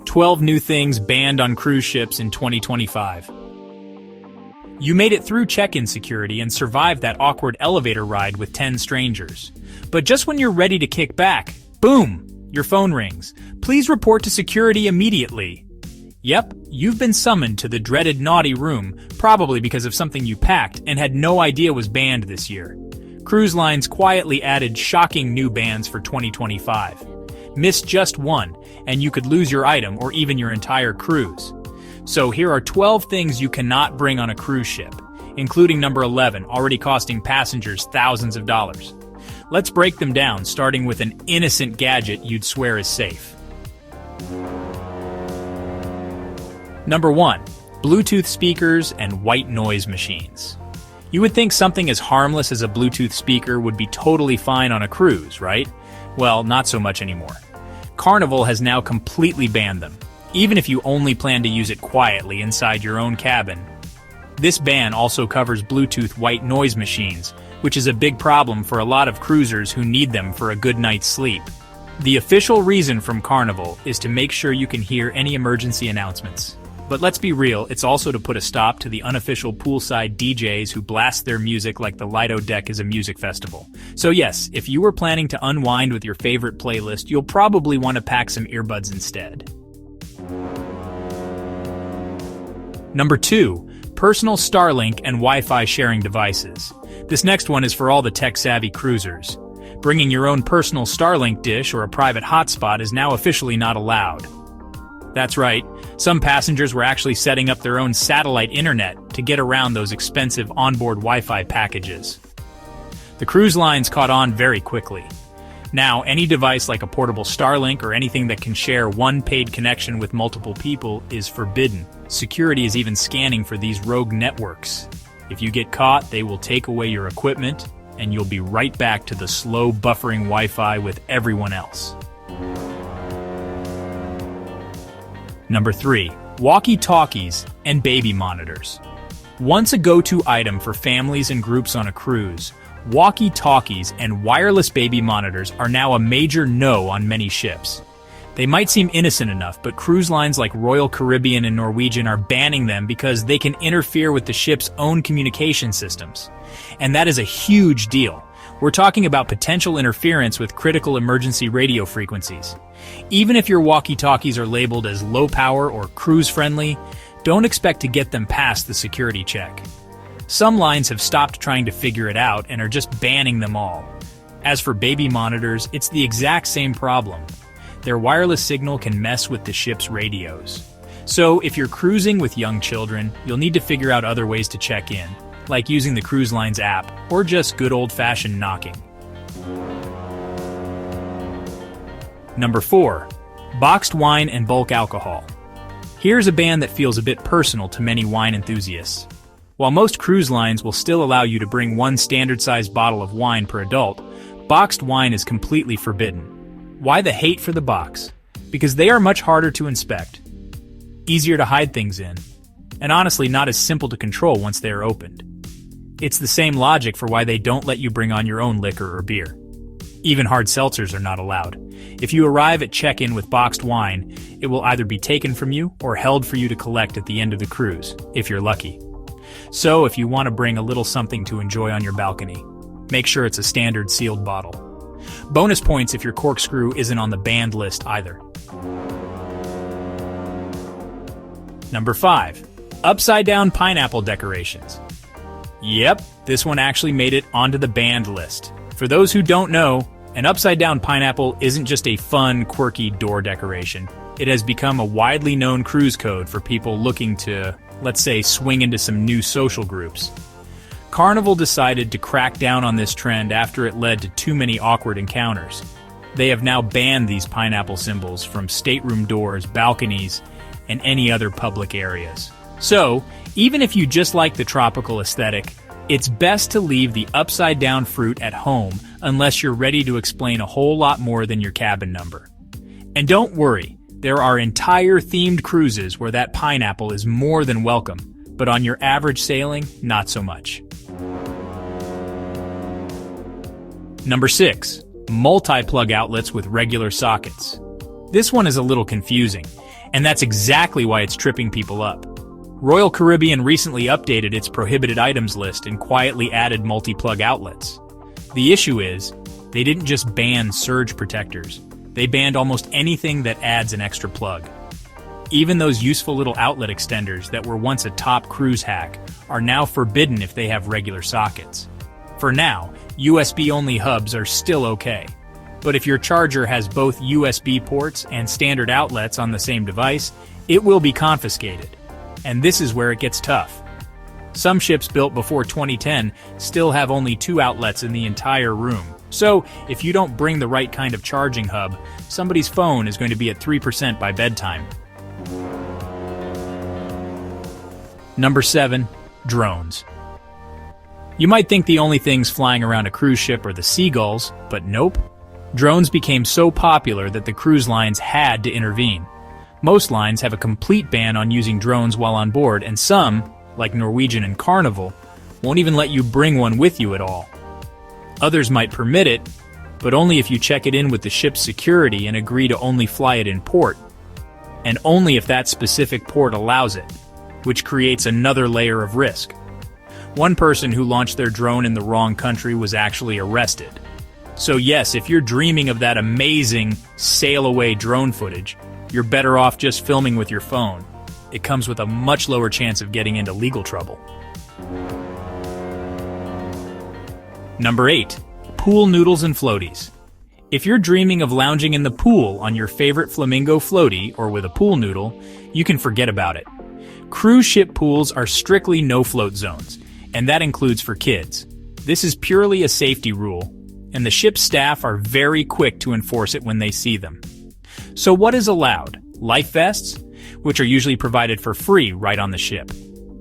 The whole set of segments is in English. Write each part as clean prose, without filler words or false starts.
12 new things banned on cruise ships in 2025. You made it through check-in security and survived that awkward elevator ride with 10 strangers. But just when you're ready to kick back, boom, your phone rings. Please report to security immediately. Yep, you've been summoned to the dreaded naughty room, probably because of something you packed and had no idea was banned this year. Cruise lines quietly added shocking new bans for 2025. Miss just one, and you could lose your item or even your entire cruise. So here are 12 things you cannot bring on a cruise ship, including number 11, already costing passengers thousands of dollars. Let's break them down, starting with an innocent gadget you'd swear is safe. Number 1. Bluetooth speakers and white noise machines. You would think something as harmless as a Bluetooth speaker would be totally fine on a cruise, right? Well, not so much anymore. Carnival has now completely banned them, even if you only plan to use it quietly inside your own cabin. This ban also covers Bluetooth white noise machines, which is a big problem for a lot of cruisers who need them for a good night's sleep. The official reason from Carnival is to make sure you can hear any emergency announcements. But let's be real, it's also to put a stop to the unofficial poolside DJs who blast their music like the Lido deck is a music festival. So yes, if you were planning to unwind with your favorite playlist, you'll probably want to pack some earbuds instead. Number 2. Personal Starlink and Wi-Fi sharing devices. This next one is for all the tech-savvy cruisers. Bringing your own personal Starlink dish or a private hotspot is now officially not allowed. That's right, some passengers were actually setting up their own satellite internet to get around those expensive onboard Wi-Fi packages. The cruise lines caught on very quickly. Now, any device like a portable Starlink or anything that can share one paid connection with multiple people is forbidden. Security is even scanning for these rogue networks. If you get caught, they will take away your equipment, and you'll be right back to the slow buffering Wi-Fi with everyone else. Number 3. Walkie-Talkies and baby monitors. Once a go-to item for families and groups on a cruise, walkie-talkies and wireless baby monitors are now a major no on many ships. They might seem innocent enough, but cruise lines like Royal Caribbean and Norwegian are banning them because they can interfere with the ship's own communication systems. And that is a huge deal. We're talking about potential interference with critical emergency radio frequencies. Even if your walkie-talkies are labeled as low power or cruise-friendly, don't expect to get them past the security check. Some lines have stopped trying to figure it out and are just banning them all. As for baby monitors, it's the exact same problem. Their wireless signal can mess with the ship's radios. So if you're cruising with young children, you'll need to figure out other ways to check in, like using the cruise line's app, or just good old-fashioned knocking. Number 4. Boxed wine and bulk alcohol. Here's a ban that feels a bit personal to many wine enthusiasts. While most cruise lines will still allow you to bring one standard-sized bottle of wine per adult, boxed wine is completely forbidden. Why the hate for the box? Because they are much harder to inspect, easier to hide things in, and honestly not as simple to control once they are opened. It's the same logic for why they don't let you bring on your own liquor or beer. Even hard seltzers are not allowed. If you arrive at check-in with boxed wine, it will either be taken from you or held for you to collect at the end of the cruise, if you're lucky. So if you want to bring a little something to enjoy on your balcony, make sure it's a standard sealed bottle. Bonus points if your corkscrew isn't on the banned list either. Number 5. Upside-down pineapple decorations. Yep, this one actually made it onto the banned list. For those who don't know, an upside-down pineapple isn't just a fun, quirky door decoration. It has become a widely known cruise code for people looking to, let's say, swing into some new social groups. Carnival decided to crack down on this trend after it led to too many awkward encounters. They have now banned these pineapple symbols from stateroom doors, balconies, and any other public areas. So, even if you just like the tropical aesthetic, it's best to leave the upside-down fruit at home unless you're ready to explain a whole lot more than your cabin number. And don't worry, there are entire themed cruises where that pineapple is more than welcome, but on your average sailing, not so much. Number 6. Multi-plug outlets with regular sockets. This one is a little confusing, and that's exactly why it's tripping people up. Royal Caribbean recently updated its prohibited items list and quietly added multi-plug outlets. The issue is, they didn't just ban surge protectors, they banned almost anything that adds an extra plug. Even those useful little outlet extenders that were once a top cruise hack are now forbidden if they have regular sockets. For now, USB-only hubs are still okay. But if your charger has both USB ports and standard outlets on the same device, it will be confiscated. And this is where it gets tough. Some ships built before 2010 still have only 2 outlets in the entire room. So, if you don't bring the right kind of charging hub, somebody's phone is going to be at 3% by bedtime. Number 7. Drones. You might think the only things flying around a cruise ship are the seagulls, but nope. Drones became so popular that the cruise lines had to intervene. Most lines have a complete ban on using drones while on board, and some, like Norwegian and Carnival, won't even let you bring one with you at all. Others might permit it, but only if you check it in with the ship's security and agree to only fly it in port, and only if that specific port allows it, which creates another layer of risk. One person who launched their drone in the wrong country was actually arrested. So yes, if you're dreaming of that amazing sail-away drone footage, you're better off just filming with your phone. It comes with a much lower chance of getting into legal trouble. Number 8. Pool noodles and floaties. If you're dreaming of lounging in the pool on your favorite flamingo floaty or with a pool noodle, you can forget about it. Cruise ship pools are strictly no-float zones, and that includes for kids. This is purely a safety rule, and the ship's staff are very quick to enforce it when they see them. So what is allowed? Life vests, which are usually provided for free right on the ship.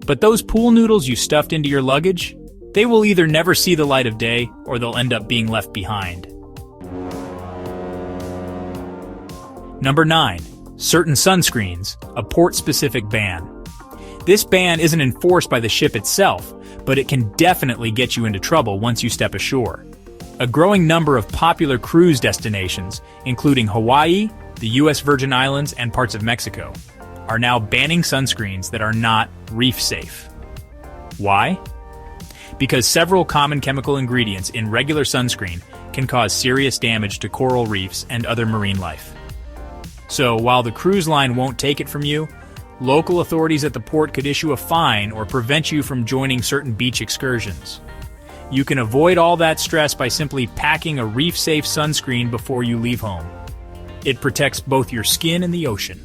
But those pool noodles you stuffed into your luggage, they will either never see the light of day or they'll end up being left behind. Number 9. Certain sunscreens, a port-specific ban. This ban isn't enforced by the ship itself, but it can definitely get you into trouble once you step ashore. A growing number of popular cruise destinations, including Hawaii, the US Virgin Islands, and parts of Mexico, are now banning sunscreens that are not reef-safe. Why? Because several common chemical ingredients in regular sunscreen can cause serious damage to coral reefs and other marine life. So, while the cruise line won't take it from you, local authorities at the port could issue a fine or prevent you from joining certain beach excursions. You can avoid all that stress by simply packing a reef-safe sunscreen before you leave home. It protects both your skin and the ocean.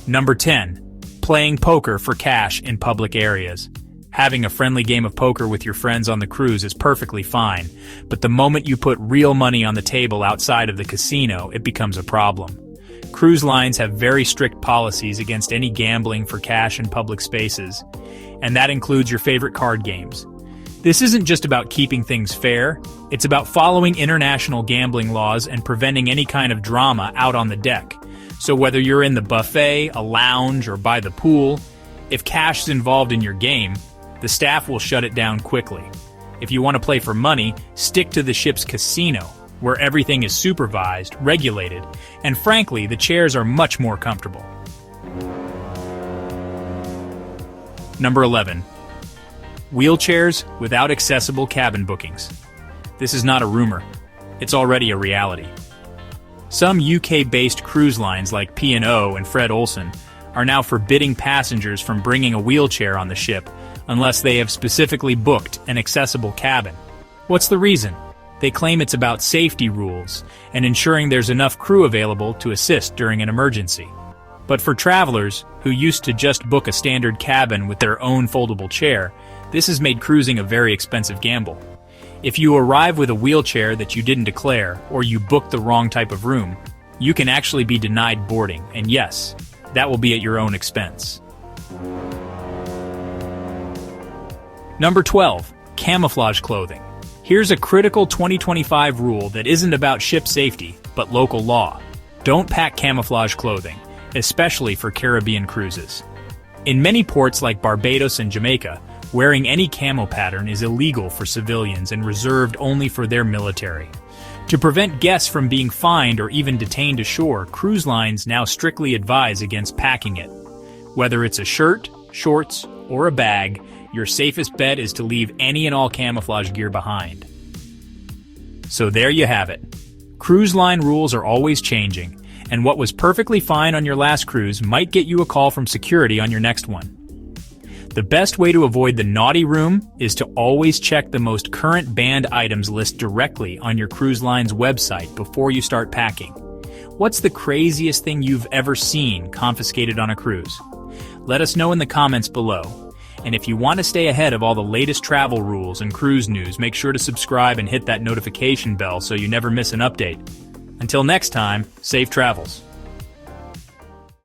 Number 10. Playing poker for cash in public areas. Having a friendly game of poker with your friends on the cruise is perfectly fine, but the moment you put real money on the table outside of the casino, it becomes a problem. Cruise lines have very strict policies against any gambling for cash in public spaces, and that includes your favorite card games. This isn't just about keeping things fair, it's about following international gambling laws and preventing any kind of drama out on the deck. So whether you're in the buffet, a lounge, or by the pool, if cash is involved in your game, the staff will shut it down quickly. If you want to play for money, stick to the ship's casino, where everything is supervised, regulated, and frankly, the chairs are much more comfortable. Number 11. Wheelchairs without accessible cabin bookings. This is not a rumor. It's already a reality. Some UK-based cruise lines like P&O and Fred Olsen are now forbidding passengers from bringing a wheelchair on the ship unless they have specifically booked an accessible cabin. What's the reason? They claim it's about safety rules and ensuring there's enough crew available to assist during an emergency. But for travelers who used to just book a standard cabin with their own foldable chair, this has made cruising a very expensive gamble. If you arrive with a wheelchair that you didn't declare, or you booked the wrong type of room, you can actually be denied boarding, and yes, that will be at your own expense. Number 12. Camouflage clothing. Here's a critical 2025 rule that isn't about ship safety, but local law. Don't pack camouflage clothing, especially for Caribbean cruises. In many ports like Barbados and Jamaica, wearing any camo pattern is illegal for civilians and reserved only for their military. To prevent guests from being fined or even detained ashore, cruise lines now strictly advise against packing it. Whether it's a shirt, shorts, or a bag, your safest bet is to leave any and all camouflage gear behind. So there you have it. Cruise line rules are always changing, and what was perfectly fine on your last cruise might get you a call from security on your next one. The best way to avoid the naughty room is to always check the most current banned items list directly on your cruise line's website before you start packing. What's the craziest thing you've ever seen confiscated on a cruise? Let us know in the comments below. And if you want to stay ahead of all the latest travel rules and cruise news, make sure to subscribe and hit that notification bell so you never miss an update. Until next time, safe travels.